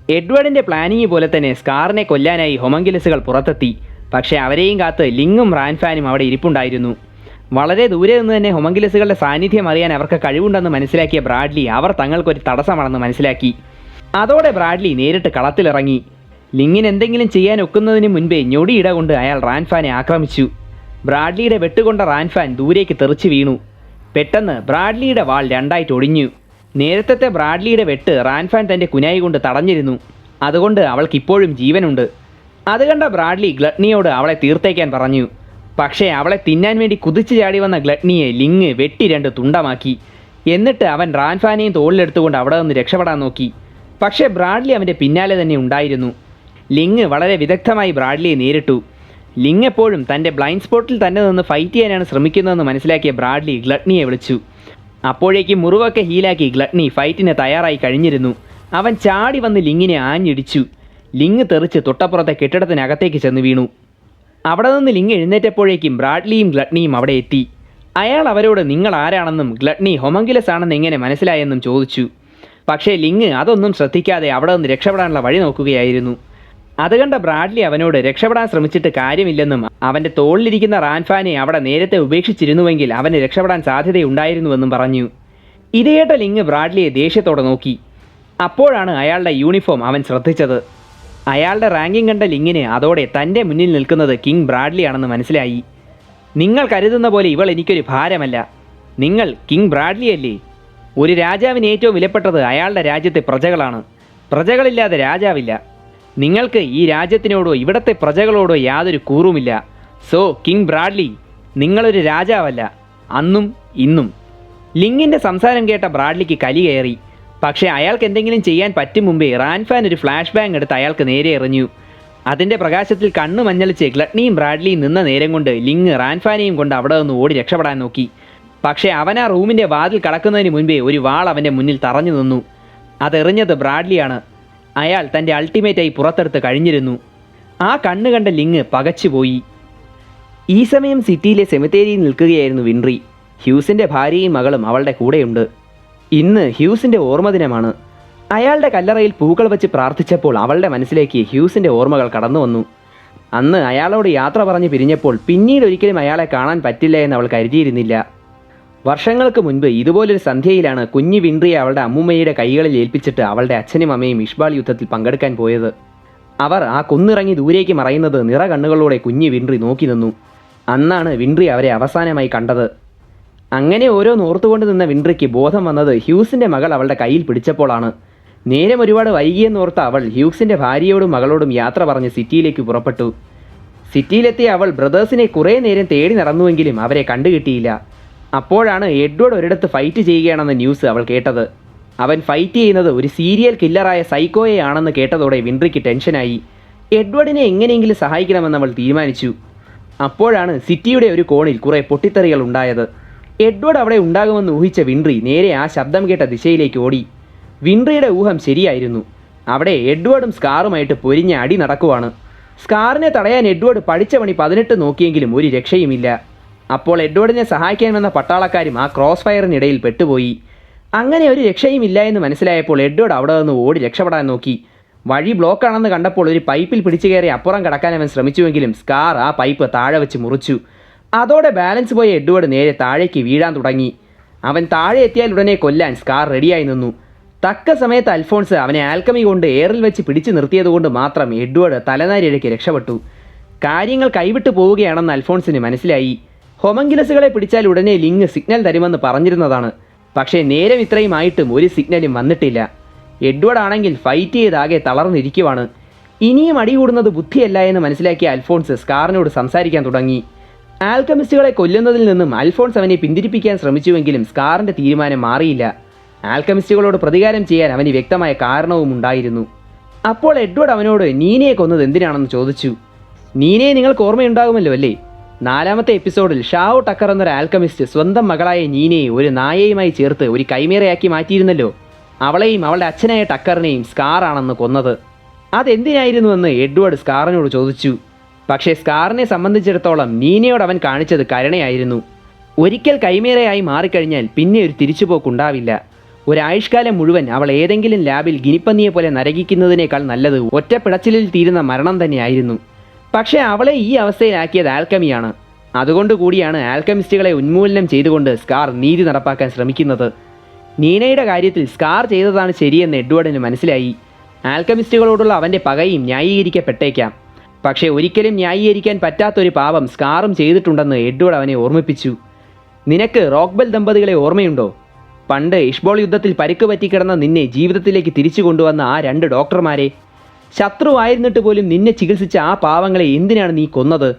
എഡ്വേർഡിൻ്റെ planning പോലെ തന്നെ സ്കാറിനെ കൊല്ലാനായി ഹൊമങ്കിലസുകൾ പുറത്തെത്തി. പക്ഷേ അവരെയും കാത്ത് ലിങ്ങും റാൻഫാനും അവിടെ ഇരിപ്പുണ്ടായിരുന്നു. വളരെ ദൂരെ നിന്ന് തന്നെ ഹൊമങ്കിലസുകളുടെ സാന്നിധ്യം അറിയാൻ അവർക്ക് കഴിവുണ്ടെന്ന് മനസ്സിലാക്കിയ ബ്രാഡ്ലി അവർ തങ്ങൾക്കൊരു തടസ്സമാണെന്ന് മനസ്സിലാക്കി. അതോടെ ബ്രാഡ്ലി നേരിട്ട് കളത്തിലിറങ്ങി. ലിങ്ങിന് എന്തെങ്കിലും ചെയ്യാൻ ഒക്കുന്നതിന് മുൻപേ ഞൊടിയിട കൊണ്ട് അയാൾ റാൻഫാനെ ആക്രമിച്ചു. ബ്രാഡ്ലിയുടെ വെട്ടുകൊണ്ട റാൻഫാൻ ദൂരേക്ക് തെറിച്ചു വീണു. പെട്ടെന്ന് ബ്രാഡ്ലിയുടെ വാൾ രണ്ടായിട്ട് ഒടിഞ്ഞു. നേരത്തെ ബ്രാഡ്ലിയുടെ വെട്ട് റാൻഫാൻ തൻ്റെ കുനായി കൊണ്ട് തടഞ്ഞിരുന്നു. അതുകൊണ്ട് അവൾക്കിപ്പോഴും ജീവനുണ്ട്. അത് കണ്ട ബ്രാഡ്ലി ഗ്ലട്നിയോട് അവളെ തീർത്തേക്കാൻ പറഞ്ഞു. പക്ഷേ അവളെ തിന്നാൻ വേണ്ടി കുതിച്ചു ചാടി വന്ന ഗ്ലട്നിയെ ലിങ് വെട്ടി രണ്ട് തുണ്ടമാക്കി. എന്നിട്ട് അവൻ റാൻഫാനെയും തോളിലെടുത്തുകൊണ്ട് അവിടെ നിന്ന് രക്ഷപ്പെടാൻ നോക്കി. പക്ഷേ ബ്രാഡ്ലി അവൻ്റെ പിന്നാലെ തന്നെ ഉണ്ടായിരുന്നു. ലിങ് വളരെ വിദഗ്ധമായി ബ്രാഡ്ലിയെ നേരിട്ടു. ലിങ് എപ്പോഴും തൻ്റെ ബ്ലൈൻഡ് സ്പോട്ടിൽ തന്നെ നിന്ന് ഫൈറ്റ് ചെയ്യാനാണ് ശ്രമിക്കുന്നതെന്ന് മനസ്സിലാക്കിയ ബ്രാഡ്ലി ഗ്ലട്നിയെ വിളിച്ചു. അപ്പോഴേക്കും മുറിവൊക്കെ ഹീലാക്കി ഗ്ലട്നി ഫൈറ്റിന് തയ്യാറായി കഴിഞ്ഞിരുന്നു. അവൻ ചാടി വന്ന് ലിങ്ങിനെ ആഞ്ഞിടിച്ചു. ലിങ് തെറിച്ച് തൊട്ടപ്പുറത്തെ കെട്ടിടത്തിനകത്തേക്ക് ചെന്ന് വീണു. അവിടെ നിന്ന് ലിങ് എഴുന്നേറ്റപ്പോഴേക്കും ബ്രാഡ്ലിയും ഗ്ലട്നിയും അവിടെ എത്തി. അയാൾ അവരോട് നിങ്ങൾ ആരാണെന്നും ഗ്ലട്നി ഹൊമങ്കിലസ് ആണെന്ന് എങ്ങനെ മനസ്സിലായെന്നും ചോദിച്ചു. പക്ഷേ ലിങ് അതൊന്നും ശ്രദ്ധിക്കാതെ അവിടെ നിന്ന് രക്ഷപ്പെടാനുള്ള വഴി നോക്കുകയായിരുന്നു. അത് കണ്ട ബ്രാഡ്ലി അവനോട് രക്ഷപ്പെടാൻ ശ്രമിച്ചിട്ട് കാര്യമില്ലെന്നും അവൻ്റെ തോളിലിരിക്കുന്ന റാൻഫാനെ അവിടെ നേരത്തെ ഉപേക്ഷിച്ചിരുന്നുവെങ്കിൽ അവന് രക്ഷപ്പെടാൻ സാധ്യതയുണ്ടായിരുന്നുവെന്നും പറഞ്ഞു. ഇത് കേട്ട ലിങ് ബ്രാഡ്ലിയെ ദേഷ്യത്തോടെ നോക്കി. അപ്പോഴാണ് അയാളുടെ യൂണിഫോം അവൻ ശ്രദ്ധിച്ചത്. അയാളുടെ റാങ്കിങ് കണ്ട ലിങ്ങിന് അതോടെ തൻ്റെ മുന്നിൽ നിൽക്കുന്നത് കിങ് ബ്രാഡ്ലി ആണെന്ന് മനസ്സിലായി. നിങ്ങൾ കരുതുന്ന പോലെ ഇവൾ എനിക്കൊരു ഭാരമല്ല. നിങ്ങൾ കിങ് ബ്രാഡ്ലി അല്ലേ? ഒരു രാജാവിന് ഏറ്റവും വിലപ്പെട്ടത് അയാളുടെ രാജ്യത്തെ പ്രജകളാണ്. പ്രജകളില്ലാതെ രാജാവില്ല. നിങ്ങൾക്ക് ഈ രാജ്യത്തിനോടോ ഇവിടത്തെ പ്രജകളോടോ യാതൊരു കൂറുമില്ല. സോ കിങ് ബ്രാഡ്ലി, നിങ്ങളൊരു രാജാവല്ല, അന്നും ഇന്നും. ലിങ്ങിൻ്റെ സംസാരം കേട്ട ബ്രാഡ്ലിക്ക് കലി കയറി. പക്ഷേ അയാൾക്ക് എന്തെങ്കിലും ചെയ്യാൻ പറ്റും മുമ്പേ റാൻഫാൻ ഒരു ഫ്ലാഷ് ബാങ് എടുത്ത് അയാൾക്ക് നേരെ എറിഞ്ഞു. അതിൻ്റെ പ്രകാശത്തിൽ കണ്ണ് മഞ്ഞളിച്ച് ഗ്ലട്നിയും ബ്രാഡ്ലിയും നിന്ന നേരം കൊണ്ട് ലിങ് റാൻഫാനെയും കൊണ്ട് അവിടെ നിന്ന് ഓടി രക്ഷപ്പെടാൻ നോക്കി. പക്ഷേ അവൻ ആ റൂമിൻ്റെ വാതിൽ കടക്കുന്നതിന് മുൻപേ ഒരു വാൾ അവൻ്റെ മുന്നിൽ തറഞ്ഞു നിന്നു. അതെറിഞ്ഞത് ബ്രാഡ്ലിയാണ്. അയാൾ തൻ്റെ അൾട്ടിമേറ്റായി പുറത്തെടുത്ത് കഴിഞ്ഞിരുന്നു. ആ കണ്ണ് കണ്ട ലിങ് പകച്ചുപോയി. ഈ സമയം സിറ്റിയിലെ സെമിത്തേരിയിൽ നിൽക്കുകയായിരുന്നു വിൻട്രി. ഹ്യൂസിൻ്റെ ഭാര്യയും മകളും അവളുടെ കൂടെയുണ്ട്. ഇന്ന് ഹ്യൂസിൻ്റെ ഓർമ്മദിനമാണ്. അയാളുടെ കല്ലറയിൽ പൂക്കൾ വെച്ച് പ്രാർത്ഥിച്ചപ്പോൾ അവളുടെ മനസ്സിലേക്ക് ഹ്യൂസിൻ്റെ ഓർമ്മകൾ കടന്നു വന്നു. അന്ന് അയാളോട് യാത്ര പറഞ്ഞ് പിരിഞ്ഞപ്പോൾ പിന്നീട് ഒരിക്കലും അയാളെ കാണാൻ പറ്റില്ല എന്ന് അവൾ കരുതിയിരുന്നില്ല. വർഷങ്ങൾക്ക് മുൻപ് ഇതുപോലൊരു സന്ധ്യയിലാണ് കുഞ്ഞു വിൻട്രിയെ അവളുടെ അമ്മൂമ്മയുടെ കൈകളിൽ ഏൽപ്പിച്ചിട്ട് അവളുടെ അച്ഛനും അമ്മയും ഇഷ്ബാൾ യുദ്ധത്തിൽ പങ്കെടുക്കാൻ പോയത്. അവർ ആ കുന്നിറങ്ങി ദൂരേക്ക് മറയുന്നത് നിറ കണ്ണുകളോടെ കുഞ്ഞു വിൻട്രി നോക്കി നിന്നു. അന്നാണ് വിൻട്രി അവരെ അവസാനമായി കണ്ടത്. അങ്ങനെ ഓരോന്നോർത്തുകൊണ്ട് നിന്ന വിൻട്രിക്ക് ബോധം വന്നത് ഹ്യൂസിൻ്റെ മകൾ അവളുടെ കയ്യിൽ പിടിച്ചപ്പോഴാണ്. നേരം ഒരുപാട് വൈകിയെന്നോർത്ത അവൾ ഹ്യൂസിൻ്റെ ഭാര്യയോടും മകളോടും യാത്ര പറഞ്ഞ് സിറ്റിയിലേക്ക് പുറപ്പെട്ടു. സിറ്റിയിലെത്തിയ അവൾ ബ്രദേഴ്സിനെ കുറേ നേരം തേടി നടന്നുവെങ്കിലും അവരെ കണ്ടുകിട്ടിയില്ല. അപ്പോഴാണ് എഡ്വേർഡ് ഒരിടത്ത് ഫൈറ്റ് ചെയ്യുകയാണെന്ന ന്യൂസ് അവൾ കേട്ടത്. അവൻ ഫൈറ്റ് ചെയ്യുന്നത് ഒരു സീരിയൽ കില്ലറായ സൈക്കോയെ ആണെന്ന് കേട്ടതോടെ വിൻട്രിക്ക് ടെൻഷനായി. എഡ്വേർഡിനെ എങ്ങനെയെങ്കിലും സഹായിക്കണമെന്ന് അവൾ തീരുമാനിച്ചു. അപ്പോഴാണ് സിറ്റിയുടെ ഒരു കോണിൽ കുറേ പൊട്ടിത്തെറികൾ ഉണ്ടായത്. എഡ്വേർഡ് അവിടെ ഉണ്ടാകുമെന്ന് ഊഹിച്ച വിൻട്രി നേരെ ആ ശബ്ദം കേട്ട ദിശയിലേക്ക് ഓടി. വിൻട്രിയുടെ ഊഹം ശരിയായിരുന്നു. അവിടെ എഡ്വേർഡും സ്കാറുമായിട്ട് പൊരിഞ്ഞ അടി നടക്കുവാണ്. സ്കാറിനെ തടയാൻ എഡ്വേർഡ് പഠിച്ച പണി 18 നോക്കിയെങ്കിലും ഒരു രക്ഷയുമില്ല. അപ്പോൾ എഡ്വേർഡിനെ സഹായിക്കാൻ വന്ന പട്ടാളക്കാരും ആ ക്രോസ് ഫയറിനിടയിൽ പെട്ടുപോയി. അങ്ങനെ ഒരു രക്ഷയുമില്ല എന്ന് മനസ്സിലായപ്പോൾ എഡ്വേർഡ് അവിടെ നിന്ന് ഓടി രക്ഷപ്പെടാൻ നോക്കി. വഴി ബ്ലോക്കാണെന്ന് കണ്ടപ്പോൾ ഒരു പൈപ്പിൽ പിടിച്ചു കയറി അപ്പുറം കടക്കാൻ അവൻ ശ്രമിച്ചുവെങ്കിലും സ്കാർ ആ പൈപ്പ് താഴെ വെച്ച് മുറിച്ചു. അതോടെ ബാലൻസ് പോയ എഡ്വേർഡ് നേരെ താഴേക്ക് വീഴാൻ തുടങ്ങി. അവൻ താഴെ എത്തിയാൽ ഉടനെ കൊല്ലാൻ സ്കാർ റെഡിയായി നിന്നു. തക്ക സമയത്ത് അൽഫോൺസ് അവനെ ആൽക്കമി കൊണ്ട് എയറിൽ വെച്ച് പിടിച്ചു നിർത്തിയതുകൊണ്ട് മാത്രം എഡ്വേർഡ് തലനാരിഴയ്ക്ക് രക്ഷപ്പെട്ടു. കാര്യങ്ങൾ കൈവിട്ടു പോവുകയാണെന്ന് അൽഫോൺസിന് മനസ്സിലായി. ഹൊമങ്കിലസുകളെ പിടിച്ചാൽ ഉടനെ ലിങ് സിഗ്നൽ തരുമെന്ന് പറഞ്ഞിരുന്നതാണ്. പക്ഷേ നേരം ഇത്രയുമായിട്ടും ഒരു സിഗ്നലും വന്നിട്ടില്ല. എഡ്വേർഡ് ആണെങ്കിൽ ഫൈറ്റ് ചെയ്താകെ തളർന്നിരിക്കുവാണ്. ഇനിയും അടികൂടുന്നത് ബുദ്ധിയല്ല എന്ന് മനസ്സിലാക്കിയ അൽഫോൺസ് സ്കാറിനോട് സംസാരിക്കാൻ തുടങ്ങി. ആൽക്കമിസ്റ്റുകളെ കൊല്ലുന്നതിൽ നിന്നും അൽഫോൺസ് അവനെ പിന്തിരിപ്പിക്കാൻ ശ്രമിച്ചുവെങ്കിലും സ്കാറിൻ്റെ തീരുമാനം മാറിയില്ല. ആൽക്കമിസ്റ്റുകളോട് പ്രതികാരം ചെയ്യാൻ അവന് വ്യക്തമായ കാരണവും ഉണ്ടായിരുന്നു. അപ്പോൾ എഡ്വേർഡ് അവനോട് നീനയെ കൊന്നത് എന്തിനാണെന്ന് ചോദിച്ചു. നീനയെ നിങ്ങൾക്ക് ഓർമ്മയുണ്ടാകുമല്ലോ അല്ലേ? 4ാമത്തെ എപ്പിസോഡിൽ ഷാവോ ടക്കർ എന്നൊരു ആൽക്കമിസ്റ്റ് സ്വന്തം മകളായ നീനയെ ഒരു നായയുമായി ചേർത്ത് ഒരു കൈമേറയാക്കി മാറ്റിയിരുന്നല്ലോ. അവളെയും അവളുടെ അച്ഛനായ ടക്കറിനെയും സ്കാറാണെന്ന് കൊന്നത്. അതെന്തിനായിരുന്നുവെന്ന് എഡ്വേർഡ് സ്കാറിനോട് ചോദിച്ചു. പക്ഷേ സ്കാറിനെ സംബന്ധിച്ചിടത്തോളം നീനയോട് അവൻ കാണിച്ചത് കരുണയായിരുന്നു. ഒരിക്കൽ കൈമേറയായി മാറിക്കഴിഞ്ഞാൽ പിന്നെ ഒരു തിരിച്ചുപോക്കുണ്ടാവില്ല. ഒരായുഷ്കാലം മുഴുവൻ അവൾ ഏതെങ്കിലും ലാബിൽ ഗിനിപ്പന്നിയെ പോലെ നരകിക്കുന്നതിനേക്കാൾ നല്ലത് ഒറ്റ പിടച്ചിലിൽ തീരുന്ന മരണം തന്നെയായിരുന്നു. പക്ഷേ അവളെ ഈ അവസ്ഥയിലാക്കിയത് ആൽക്കമിയാണ്. അതുകൊണ്ടുകൂടിയാണ് ആൽക്കമിസ്റ്റുകളെ ഉന്മൂലനം ചെയ്തുകൊണ്ട് സ്കാർ നീതി നടപ്പാക്കാൻ ശ്രമിക്കുന്നത്. നീനയുടെ കാര്യത്തിൽ സ്കാർ ചെയ്തതാണ് ശരിയെന്ന് എഡ്വേർഡിന് മനസ്സിലായി. ആൽക്കമിസ്റ്റുകളോടുള്ള അവൻ്റെ പകയും ന്യായീകരിക്കപ്പെട്ടേക്കാം. പക്ഷേ ഒരിക്കലും ന്യായീകരിക്കാൻ പറ്റാത്തൊരു പാപം സ്കാറും ചെയ്തിട്ടുണ്ടെന്ന് എഡ്വേർഡ് അവനെ ഓർമ്മിപ്പിച്ചു. നിനക്ക് റോക്ക്ബെൽ ദമ്പതികളെ ഓർമ്മയുണ്ടോ? പണ്ട് ഇഷ്ബോൾ യുദ്ധത്തിൽ പരിക്ക് പറ്റിക്കിടന്ന നിന്നെ ജീവിതത്തിലേക്ക് തിരിച്ചു കൊണ്ടുവന്ന ആ 2 ഡോക്ടർമാരെ. ശത്രുവായിരുന്നിട്ട് പോലും നിന്നെ ചികിത്സിച്ച ആ പാവങ്ങളെ എന്തിനാണ് നീ കൊന്നത്?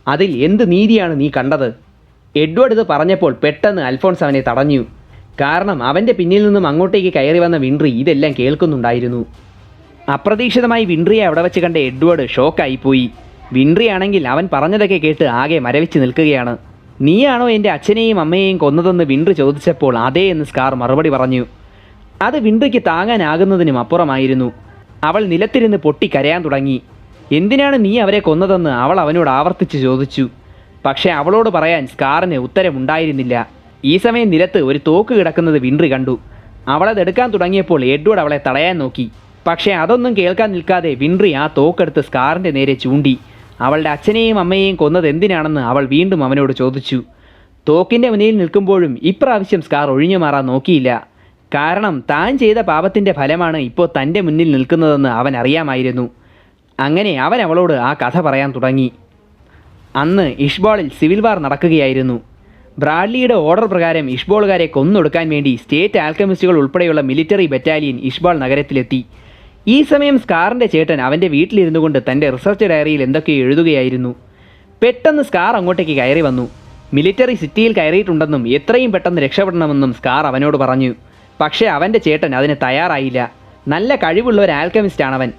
അതിൽ എന്ത് നീതിയാണ് നീ കണ്ടത്? എഡ്വേർഡ് ഇത് പറഞ്ഞപ്പോൾ പെട്ടെന്ന് അൽഫോൺസ് അവനെ തടഞ്ഞു. കാരണം അവൻ്റെ പിന്നിൽ നിന്നും അങ്ങോട്ടേക്ക് കയറി വന്ന വിൻട്രി ഇതെല്ലാം കേൾക്കുന്നുണ്ടായിരുന്നു. അപ്രതീക്ഷിതമായി വിൻട്രിയെ അവിടെ വെച്ച് കണ്ട എഡ്വേർഡ് ഷോക്കായിപ്പോയി. വിൻട്രി ആണെങ്കിൽ അവൻ പറഞ്ഞതൊക്കെ കേട്ട് ആകെ മരവിച്ച് നിൽക്കുകയാണ്. നീയാണോ എൻ്റെ അച്ഛനെയും അമ്മയെയും കൊന്നതെന്ന് വിൻട്രി ചോദിച്ചപ്പോൾ അതേ എന്ന് സ്കാർ മറുപടി പറഞ്ഞു. അത് വിൻട്രിക്ക് താങ്ങാനാകുന്നതിനും അപ്പുറമായിരുന്നു. അവൾ നിലത്തിരുന്ന് പൊട്ടി കരയാൻ തുടങ്ങി. എന്തിനാണ് നീ അവരെ കൊന്നതെന്ന് അവൾ അവനോട് ആവർത്തിച്ച് ചോദിച്ചു. പക്ഷേ അവളോട് പറയാൻ സ്കാറിന് ഉത്തരമുണ്ടായിരുന്നില്ല. ഈ സമയം നിലത്ത് ഒരു തോക്ക് കിടക്കുന്നത് വിൻട്രി കണ്ടു. അവളതെടുക്കാൻ തുടങ്ങിയപ്പോൾ എഡ്വേർഡ് അവളെ തടയാൻ നോക്കി. പക്ഷേ അതൊന്നും കേൾക്കാൻ നിൽക്കാതെ വിൻട്രി ആ തോക്കെടുത്ത് സ്കാറിൻ്റെ നേരെ ചൂണ്ടി. അവളുടെ അച്ഛനെയും അമ്മയെയും കൊന്നത് എന്തിനാണെന്ന് അവൾ വീണ്ടും അവനോട് ചോദിച്ചു. തോക്കിൻ്റെ മുന്നിൽ നിൽക്കുമ്പോഴും ഇപ്രാവശ്യം സ്കാർ ഒഴിഞ്ഞു മാറാൻ നോക്കിയില്ല. കാരണം താൻ ചെയ്ത പാപത്തിൻ്റെ ഫലമാണ് ഇപ്പോൾ തൻ്റെ മുന്നിൽ നിൽക്കുന്നതെന്ന് അവൻ അറിയാമായിരുന്നു. അങ്ങനെ അവൻ അവളോട് ആ കഥ പറയാൻ തുടങ്ങി. അന്ന് ഇഷ്ബോളിൽ സിവിൽ വാർ നടക്കുകയായിരുന്നു. ബ്രാഡ്ലിയുടെ ഓർഡർ പ്രകാരം ഇഷ്ബോളുകാരെ കൊന്നൊടുക്കാൻ വേണ്ടി സ്റ്റേറ്റ് ആൽക്കമിസ്റ്റുകൾ ഉൾപ്പെടെയുള്ള മിലിറ്ററി ബറ്റാലിയൻ ഇഷ്ബോൾ നഗരത്തിലെത്തി. ഈ സമയം സ്കാറിൻ്റെ ചേട്ടൻ അവൻ്റെ വീട്ടിലിരുന്നു കൊണ്ട് തൻ്റെ റിസർച്ച് ഡയറിയിൽ എന്തൊക്കെയോ എഴുതുകയായിരുന്നു. പെട്ടെന്ന് സ്കാർ അങ്ങോട്ടേക്ക് കയറി വന്നു. മിലിറ്ററി സിറ്റിയിൽ കയറിയിട്ടുണ്ടെന്നും എത്രയും പെട്ടെന്ന് രക്ഷപ്പെടണമെന്നും സ്കാർ അവനോട് പറഞ്ഞു. പക്ഷേ അവൻ്റെ ചേട്ടൻ അതിന് തയ്യാറായില്ല. നല്ല കഴിവുള്ള ഒരു ആൽക്കമിസ്റ്റാണവൻ.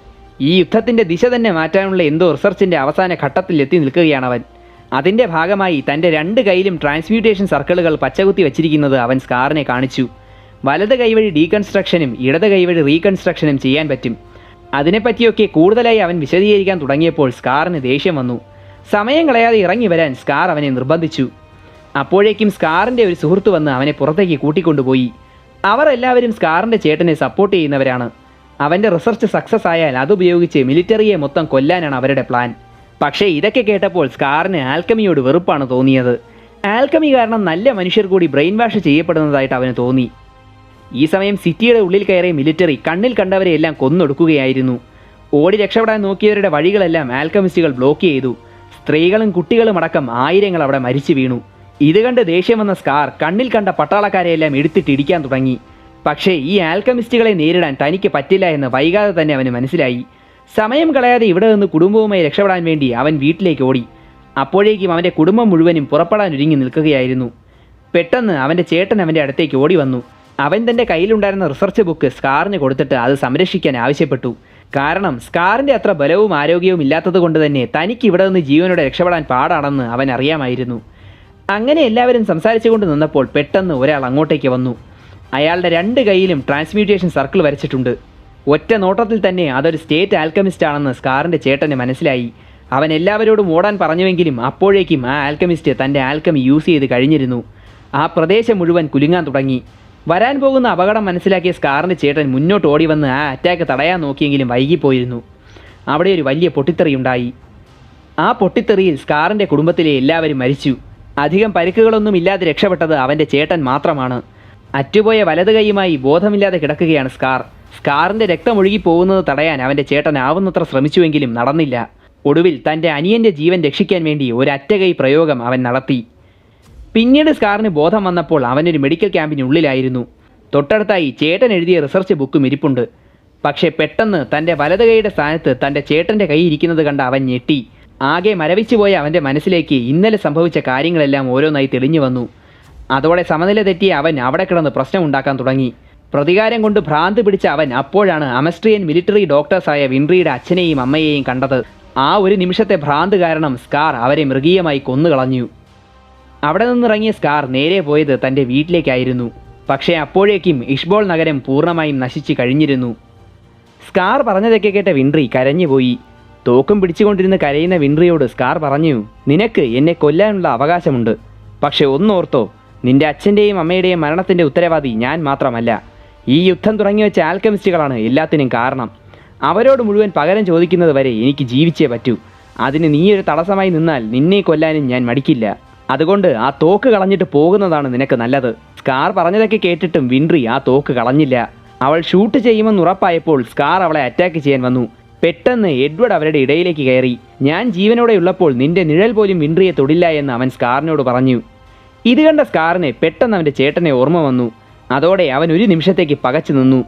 ഈ യുദ്ധത്തിൻ്റെ ദിശ തന്നെ മാറ്റാനുള്ള എന്തോ റിസർച്ചിൻ്റെ അവസാന ഘട്ടത്തിൽ എത്തി നിൽക്കുകയാണവൻ. അതിൻ്റെ ഭാഗമായി തൻ്റെ 2 കൈയിലും ട്രാൻസ്മ്യൂട്ടേഷൻ സർക്കിളുകൾ പച്ചകുത്തി വച്ചിരിക്കുന്നത് അവൻ സ്കാറിനെ കാണിച്ചു. വലത് കൈവഴി ഡീകൺസ്ട്രക്ഷനും ഇടത് കൈവഴി റീകൺസ്ട്രക്ഷനും ചെയ്യാൻ പറ്റും. അതിനെപ്പറ്റിയൊക്കെ കൂടുതലായി അവൻ വിശദീകരിക്കാൻ തുടങ്ങിയപ്പോൾ സ്കാറിന് ദേഷ്യം വന്നു. സമയം കളയാതെ ഇറങ്ങി വരാൻ സ്കാർ അവനെ നിർബന്ധിച്ചു. അപ്പോഴേക്കും സ്കാറിൻ്റെ ഒരു സുഹൃത്ത് വന്ന് അവനെ പുറത്തേക്ക് കൂട്ടിക്കൊണ്ടുപോയി. അവർ എല്ലാവരും സ്കാറിൻ്റെ ചേട്ടനെ സപ്പോർട്ട് ചെയ്യുന്നവരാണ്. അവൻ്റെ റിസർച്ച് സക്സസ് ആയാൽ അതുപയോഗിച്ച് മിലിറ്ററിയെ മൊത്തം കൊല്ലാനാണ് അവരുടെ പ്ലാൻ. പക്ഷേ ഇതൊക്കെ കേട്ടപ്പോൾ സ്കാറിന് ആൽക്കമിയോട് വെറുപ്പാണ് തോന്നിയത്. ആൽക്കമി കാരണം നല്ല മനുഷ്യർ കൂടി ബ്രെയിൻ വാഷ് ചെയ്യപ്പെടുന്നതായിട്ട് അവന് തോന്നി. ഈ സമയം സിറ്റിയുടെ ഉള്ളിൽ കയറിയ മിലിറ്ററി കണ്ണിൽ കണ്ടവരെയെല്ലാം കൊന്നൊടുക്കുകയായിരുന്നു. ഓടി രക്ഷപ്പെടാൻ നോക്കിയവരുടെ വഴികളെല്ലാം ആൽക്കമിസ്റ്റുകൾ ബ്ലോക്ക് ചെയ്തു. സ്ത്രീകളും കുട്ടികളും അടക്കം ആയിരങ്ങൾ അവിടെ മരിച്ചു വീണു. ഇത് കണ്ട് ദേഷ്യം വന്ന സ്കാർ കണ്ണിൽ കണ്ട പട്ടാളക്കാരെയെല്ലാം എടുത്തിട്ടിടിക്കാൻ തുടങ്ങി. പക്ഷേ ഈ ആൽക്കമിസ്റ്റുകളെ നേരിടാൻ തനിക്ക് പറ്റില്ല എന്ന് വൈകാതെ തന്നെ അവന് മനസ്സിലായി. സമയം കളയാതെ ഇവിടെ നിന്ന് കുടുംബവുമായി രക്ഷപ്പെടാൻ വേണ്ടി അവൻ വീട്ടിലേക്ക് ഓടി. അപ്പോഴേക്കും അവൻ്റെ കുടുംബം മുഴുവനും പുറപ്പെടാൻ ഒരുങ്ങി നിൽക്കുകയായിരുന്നു. പെട്ടെന്ന് അവൻ്റെ ചേട്ടൻ അവൻ്റെ അടുത്തേക്ക് ഓടി വന്നു. അവൻ തൻ്റെ കയ്യിലുണ്ടായിരുന്ന റിസർച്ച് ബുക്ക് സ്കാറിന് കൊടുത്തിട്ട് അത് സംരക്ഷിക്കാൻ ആവശ്യപ്പെട്ടു. കാരണം സ്കാറിൻ്റെ അത്ര ബലവും ആരോഗ്യവും ഇല്ലാത്തത് കൊണ്ട് തന്നെ തനിക്ക് ഇവിടെ നിന്ന് ജീവനോടെ രക്ഷപ്പെടാൻ പാടാണെന്ന് അവൻ അറിയാമായിരുന്നു. അങ്ങനെ എല്ലാവരും സംസാരിച്ചുകൊണ്ട് നിന്നപ്പോൾ പെട്ടെന്ന് ഒരാൾ അങ്ങോട്ടേക്ക് വന്നു. അയാളുടെ 2 കൈയിലും ട്രാൻസ്മ്യൂട്ടേഷൻ സർക്കിൾ വരച്ചിട്ടുണ്ട്. ഒറ്റ നോട്ടത്തിൽ തന്നെ അതൊരു സ്റ്റേറ്റ് ആൽക്കമിസ്റ്റ് ആണെന്ന് സ്കാറിൻ്റെ ചേട്ടന് മനസ്സിലായി. അവൻ എല്ലാവരോടും ഓടാൻ പറഞ്ഞുവെങ്കിലും അപ്പോഴേക്കും ആ ആൽക്കമിസ്റ്റ് തൻ്റെ ആൽക്കമി യൂസ് ചെയ്ത് കഴിഞ്ഞിരുന്നു. ആ പ്രദേശം മുഴുവൻ കുലുങ്ങാൻ തുടങ്ങി. വരാൻ പോകുന്ന അപകടം മനസ്സിലാക്കിയ സ്കാറിൻ്റെ ചേട്ടൻ മുന്നോട്ട് ഓടി വന്ന് ആ അറ്റാക്ക് തടയാൻ നോക്കിയെങ്കിലും വൈകിപ്പോയിരുന്നു. അവിടെ ഒരു വലിയ പൊട്ടിത്തെറിയുണ്ടായി. ആ പൊട്ടിത്തെറിയിൽ സ്കാറിൻ്റെ കുടുംബത്തിലെ എല്ലാവരും മരിച്ചു. അധികം പരിക്കുകളൊന്നും ഇല്ലാതെ രക്ഷപ്പെട്ടത് അവൻ്റെ ചേട്ടൻ മാത്രമാണ്. അറ്റുപോയ വലത് കൈയുമായി ബോധമില്ലാതെ കിടക്കുകയാണ് സ്കാർ. സ്കാറിൻ്റെ രക്തമൊഴുകി പോകുന്നത് തടയാൻ അവൻ്റെ ചേട്ടൻ ആവുന്നത്ര ശ്രമിച്ചുവെങ്കിലും നടന്നില്ല. ഒടുവിൽ തൻ്റെ അനിയൻ്റെ ജീവൻ രക്ഷിക്കാൻ വേണ്ടി ഒരു അറ്റകൈ പ്രയോഗം അവൻ നടത്തി. പിന്നീട് സ്കാറിന് ബോധം വന്നപ്പോൾ അവനൊരു മെഡിക്കൽ ക്യാമ്പിനുള്ളിലായിരുന്നു. തൊട്ടടുത്തായി ചേട്ടൻ എഴുതിയ റിസർച്ച് ബുക്കും ഇരിപ്പുണ്ട്. പക്ഷേ പെട്ടെന്ന് തൻ്റെ വലത് കൈയുടെ സ്ഥാനത്ത് തൻ്റെ ചേട്ടൻ്റെ കൈ ഇരിക്കുന്നത് കണ്ട് അവൻ ഞെട്ടി. ആകെ മരവിച്ചുപോയ അവൻ്റെ മനസ്സിലേക്ക് ഇന്നലെ സംഭവിച്ച കാര്യങ്ങളെല്ലാം ഓരോന്നായി തെളിഞ്ഞു വന്നു. അതോടെ സമനില തെറ്റിയ അവൻ അവിടെ കിടന്ന് പ്രശ്നമുണ്ടാക്കാൻ തുടങ്ങി. പ്രതികാരം കൊണ്ട് ഭ്രാന്ത് പിടിച്ച അവൻ അപ്പോഴാണ് അമസ്ട്രിയൻ മിലിറ്ററി ഡോക്ടേഴ്സായ വിൻട്രിയുടെ അച്ഛനെയും അമ്മയെയും കണ്ടത്. ആ ഒരു നിമിഷത്തെ ഭ്രാന്ത് കാരണം സ്കാർ അവരെ മൃഗീയമായി കൊന്നുകളഞ്ഞു. അവിടെ നിന്നിറങ്ങിയ സ്കാർ നേരെ പോയത് തൻ്റെ വീട്ടിലേക്കായിരുന്നു. പക്ഷേ അപ്പോഴേക്കും ഇഷ്ബോൾ നഗരം പൂർണ്ണമായും നശിച്ചു കഴിഞ്ഞിരുന്നു. സ്കാർ പറഞ്ഞതൊക്കെ കേട്ട വിൻട്രി കരഞ്ഞുപോയി. തോക്കും പിടിച്ചുകൊണ്ടിരുന്ന് കരയുന്ന വിൻട്രിയോട് സ്കാർ പറഞ്ഞു, നിനക്ക് എന്നെ കൊല്ലാനുള്ള അവകാശമുണ്ട്. പക്ഷെ ഒന്നോർത്തോ, നിന്റെ അച്ഛൻ്റെയും അമ്മയുടെയും മരണത്തിൻ്റെ ഉത്തരവാദി ഞാൻ മാത്രമല്ല. ഈ യുദ്ധം തുടങ്ങി വെച്ച ആൽക്കമിസ്റ്റുകളാണ് എല്ലാത്തിനും കാരണം. അവരോട് മുഴുവൻ പകരം ചോദിക്കുന്നത് വരെ എനിക്ക് ജീവിച്ചേ പറ്റൂ. അതിന് നീയൊരു തടസ്സമായി നിന്നാൽ നിന്നെ കൊല്ലാനും ഞാൻ മടിക്കില്ല. അതുകൊണ്ട് ആ തോക്ക് കളഞ്ഞിട്ട് പോകുന്നതാണ് നിനക്ക് നല്ലത്. സ്കാർ പറഞ്ഞതൊക്കെ കേട്ടിട്ടും വിൻട്രി ആ തോക്ക് കളഞ്ഞില്ല. അവൾ ഷൂട്ട് ചെയ്യുമെന്ന് ഉറപ്പായപ്പോൾ സ്കാർ അവളെ അറ്റാക്ക് ചെയ്യാൻ വന്നു. പെട്ടെന്ന് എഡ്വേർഡ് അവരുടെ ഇടയിലേക്ക് കയറി. ഞാൻ ജീവനോടെ ഉള്ളപ്പോൾ നിന്റെ നിഴൽ പോലും വിൻട്രിയെ തൊടില്ല എന്ന് അവൻ സ്കാറിനോട് പറഞ്ഞു. ഇത് കണ്ട സ്കാറിന് പെട്ടെന്ന് അവൻ്റെ ചേട്ടനെ ഓർമ്മ വന്നു. അതോടെ അവൻ ഒരു നിമിഷത്തേക്ക് പകച്ചു നിന്നു.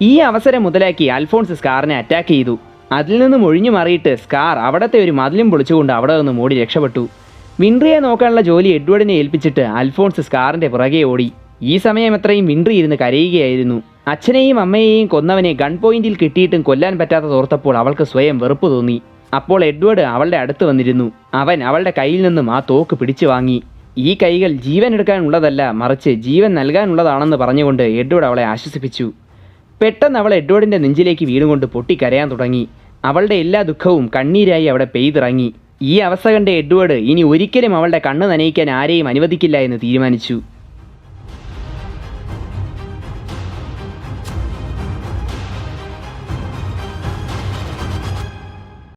ഈ അവസരം മുതലാക്കി അൽഫോൺസ് സ്കാറിനെ അറ്റാക്ക് ചെയ്തു. അതിൽ നിന്നും ഒഴിഞ്ഞു മാറിയിട്ട് സ്കാർ അവിടത്തെ ഒരു മതിലും പൊളിച്ചുകൊണ്ട് അവിടെ നിന്ന് ഓടി രക്ഷപ്പെട്ടു. വിൻട്രിയെ നോക്കാനുള്ള ജോലി എഡ്വേർഡിനെ ഏൽപ്പിച്ചിട്ട് അൽഫോൺസ് സ്കാറിൻ്റെ പുറകെ ഓടി. ഈ സമയം എത്രയും വിൻട്രി ഇരുന്ന് കരയുകയായിരുന്നു. അച്ഛനെയും അമ്മയെയും കൊന്നവനെ ഗൺ പോയിന്റിൽ കിട്ടിയിട്ടും കൊല്ലാൻ പറ്റാത്ത ഓർത്തപ്പോൾ അവൾക്ക് സ്വയം വെറുപ്പ് തോന്നി. അപ്പോൾ എഡ്വേർഡ് അവളുടെ അടുത്ത് വന്നിരുന്നു. അവൻ അവളുടെ കയ്യിൽ നിന്നും ആ തോക്ക് പിടിച്ചു വാങ്ങി. ഈ കൈകൾ ജീവൻ എടുക്കാനുള്ളതല്ല, മറിച്ച് ജീവൻ നൽകാനുള്ളതാണെന്ന് പറഞ്ഞുകൊണ്ട് എഡ്വേർഡ് അവളെ ആശ്വസിപ്പിച്ചു. പെട്ടെന്ന് അവൾ എഡ്വേർഡിൻ്റെ നെഞ്ചിലേക്ക് വീണുകൊണ്ട് പൊട്ടിക്കരയാൻ തുടങ്ങി. അവളുടെ എല്ലാ ദുഃഖവും കണ്ണീരായി അവിടെ പെയ്തിറങ്ങി. ഈ അവസ്ഥ കണ്ട എഡ്വേർഡ് ഇനി ഒരിക്കലും അവളുടെ കണ്ണ് നനയിക്കാൻ ആരെയും അനുവദിക്കില്ല എന്ന് തീരുമാനിച്ചു.